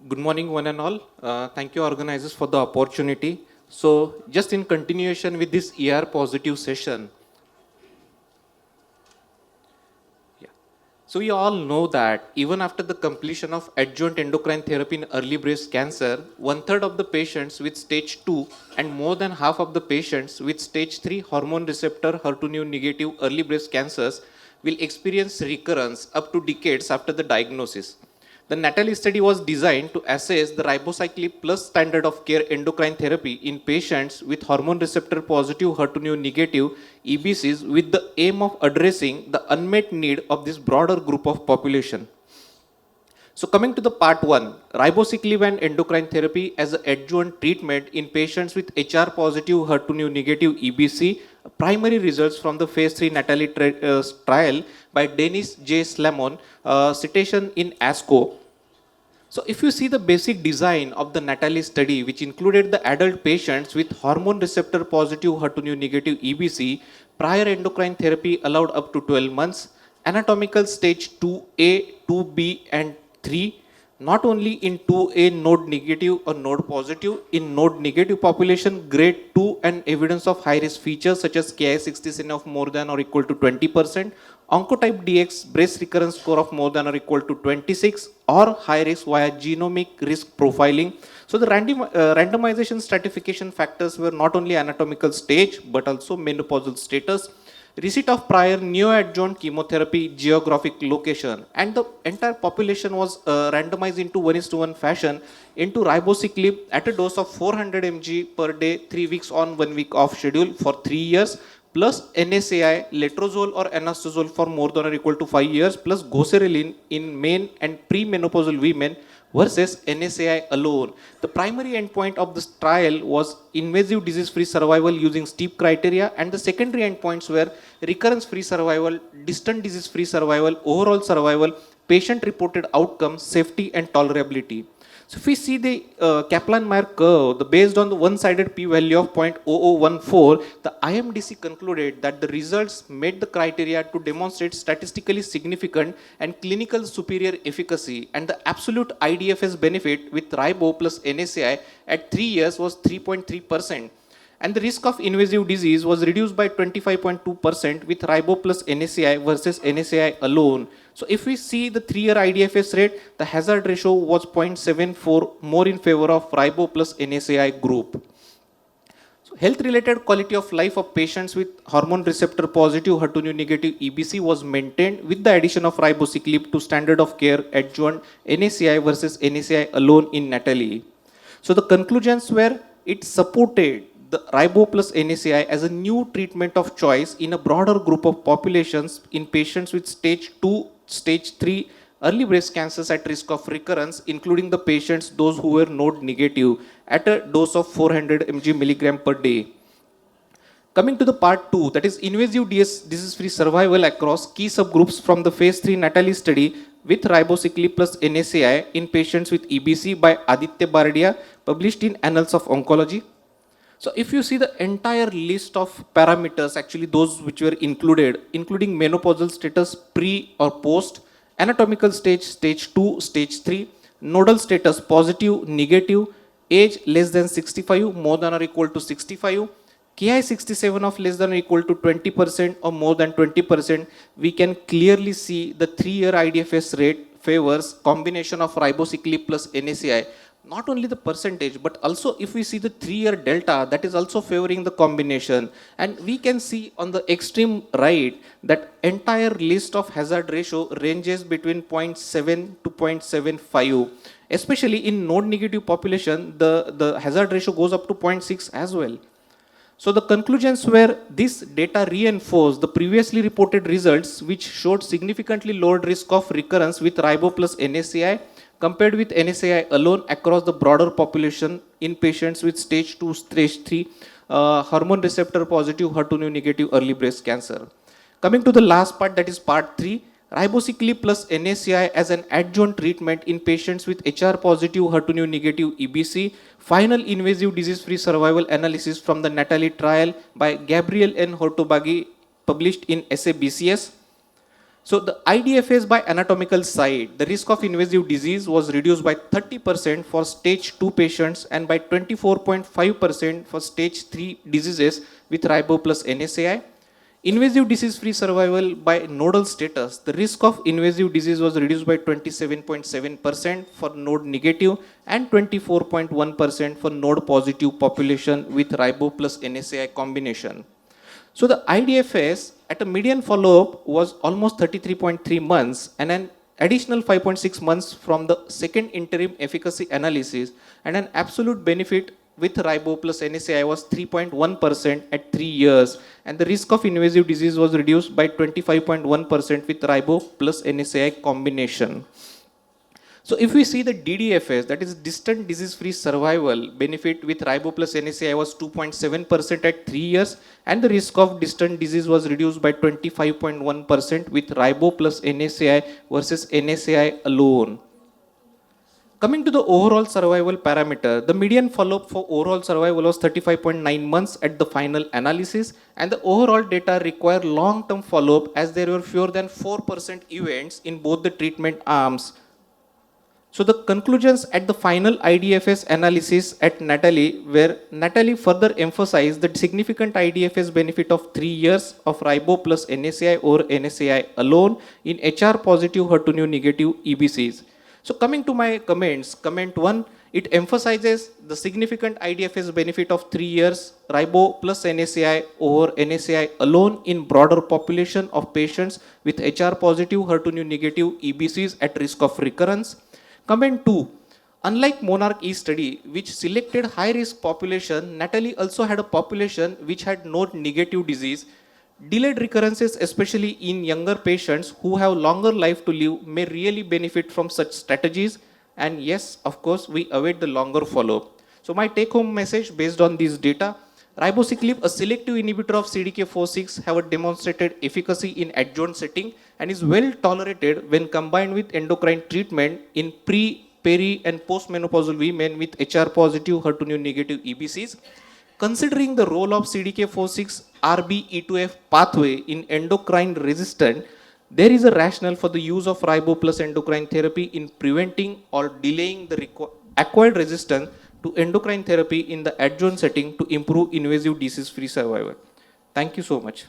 Good morning, one and all. Thank you, organizers, for the opportunity. So, just in continuation with this ER positive session, yeah. So, we all know that even after the completion of adjuvant endocrine therapy in early breast cancer, one-third of the patients with stage 2 and more than half of the patients with stage 3 hormone receptor HER2 negative early breast cancers will experience recurrence up to decades after the diagnosis. The NATALY study was designed to assess the ribociclib plus standard of care endocrine therapy in patients with hormone receptor positive HER2 negative EBCs with the aim of addressing the unmet need of this broader group of population. So coming to the part 1, ribociclib and endocrine therapy as an adjuvant treatment in patients with HR positive HER2 negative EBC, primary results from the phase 3 NATALY trial by Dennis J. Slamon, citation in ASCO. So if you see the basic design of the NATALY study, which included the adult patients with hormone receptor positive HER2 negative EBC, prior endocrine therapy allowed up to 12 months, anatomical stage 2A, 2B and 3, not only in 2A node negative or node positive, in node negative population grade 2 and evidence of high risk features such as Ki-67 of more than or equal to 20%, Oncotype DX breast recurrence score of more than or equal to 26 or high risk via genomic risk profiling. So the randomization stratification factors were not only anatomical stage but also menopausal status, receipt of prior neoadjuvant chemotherapy, geographic location, and the entire population was randomized into 1:1 fashion into ribociclib at a dose of 400 mg per day, 3 weeks on, 1 week off schedule for 3 years, plus NSAI, letrozole or anastrozole for more than or equal to 5 years, plus goserelin in men and premenopausal women versus NSAI alone. The primary endpoint of this trial was invasive disease-free survival using STEEP criteria, and the secondary endpoints were recurrence-free survival, distant disease-free survival, overall survival, patient-reported outcomes, safety and tolerability. So if we see the Kaplan-Meier curve, based on the one-sided p-value of 0.0014, the IMDC concluded that the results met the criteria to demonstrate statistically significant and clinical superior efficacy, and the absolute IDFS benefit with ribo plus NSAI at 3 years was 3.3%. And the risk of invasive disease was reduced by 25.2% with ribo plus NSAI versus NSAI alone. So if we see the 3-year IDFS rate, the hazard ratio was 0.74, more in favor of ribo plus NSAI group. So health-related quality of life of patients with hormone receptor positive HER2 negative EBC was maintained with the addition of ribociclib to standard of care adjuvant NSAI versus NSAI alone in NATALY. So the conclusions were it supported the ribo plus NSAI as a new treatment of choice in a broader group of populations in patients with stage 2, stage 3 early breast cancers at risk of recurrence, including the patients those who were node negative at a dose of 400 mg milligram per day. Coming to the part 2, that is invasive disease-free survival across key subgroups from the phase 3 NATALY study with ribociclib plus NSAI in patients with EBC by Aditya Bardia, published in Annals of Oncology. So if you see the entire list of parameters, actually those which were included, including menopausal status pre or post, anatomical stage, stage 2, stage 3, nodal status positive, negative, age less than 65, more than or equal to 65, Ki-67 of less than or equal to 20% or more than 20%, we can clearly see the 3-year IDFS rate favors combination of ribociclib plus NSAI. Not only the percentage, but also if we see the 3-year delta, that is also favoring the combination. And we can see on the extreme right that entire list of hazard ratio ranges between 0.7 to 0.75. Especially in node negative population, the hazard ratio goes up to 0.6 as well. So the conclusions were this data reinforced the previously reported results which showed significantly lowered risk of recurrence with ribo plus NSAI compared with NSAI alone across the broader population in patients with stage 2, stage 3 hormone receptor positive HER2 negative early breast cancer. Coming to the last part, that is part 3, ribociclib plus NSAI as an adjuvant treatment in patients with HR positive HER2 negative EBC, final invasive disease-free survival analysis from the NATALY trial by Gabriel N. Hortobagi, published in SABCS. So the IDFS by anatomical side, the risk of invasive disease was reduced by 30% for stage 2 patients and by 24.5% for stage 3 diseases with Ribo plus NSAI. Invasive disease free survival by nodal status, the risk of invasive disease was reduced by 27.7% for node negative and 24.1% for node positive population with Ribo plus NSAI combination. So the IDFS at a median follow-up was almost 33.3 months and an additional 5.6 months from the second interim efficacy analysis, and an absolute benefit with Ribo plus NSAI was 3.1% at 3 years, and the risk of invasive disease was reduced by 25.1% with Ribo plus NSAI combination. So if we see the DDFS, that is distant disease-free survival benefit with Ribo plus NSAI was 2.7% at 3 years, and the risk of distant disease was reduced by 25.1% with Ribo plus NSAI versus NSAI alone. Coming to the overall survival parameter, the median follow-up for overall survival was 35.9 months at the final analysis, and the overall data require long-term follow-up as there were fewer than 4% events in both the treatment arms. So the conclusions at the final IDFS analysis at Natalie, where Natalie further emphasized the significant IDFS benefit of 3 years of Ribo plus NSAI or NSAI alone in HR positive HER2 negative EBCs. So coming to my comments, comment 1, it emphasizes the significant IDFS benefit of 3 years Ribo plus NSAI over NSAI alone in broader population of patients with HR positive HER2 negative EBCs at risk of recurrence. Comment 2. Unlike Monarch E study, which selected high-risk population, Natalie also had a population which had no negative disease. Delayed recurrences, especially in younger patients who have longer life to live, may really benefit from such strategies. And yes, of course, we await the longer follow-up. So my take-home message based on these data, ribociclib, a selective inhibitor of CDK4/6, have a demonstrated efficacy in adjuvant setting and is well tolerated when combined with endocrine treatment in pre, peri and postmenopausal women with HR positive HER2 negative EBCs. Considering the role of CDK4/6 RBE2F pathway in endocrine resistant, there is a rationale for the use of Ribo plus endocrine therapy in preventing or delaying the acquired resistance to endocrine therapy in the adjuvant setting to improve invasive disease-free survival. Thank you so much.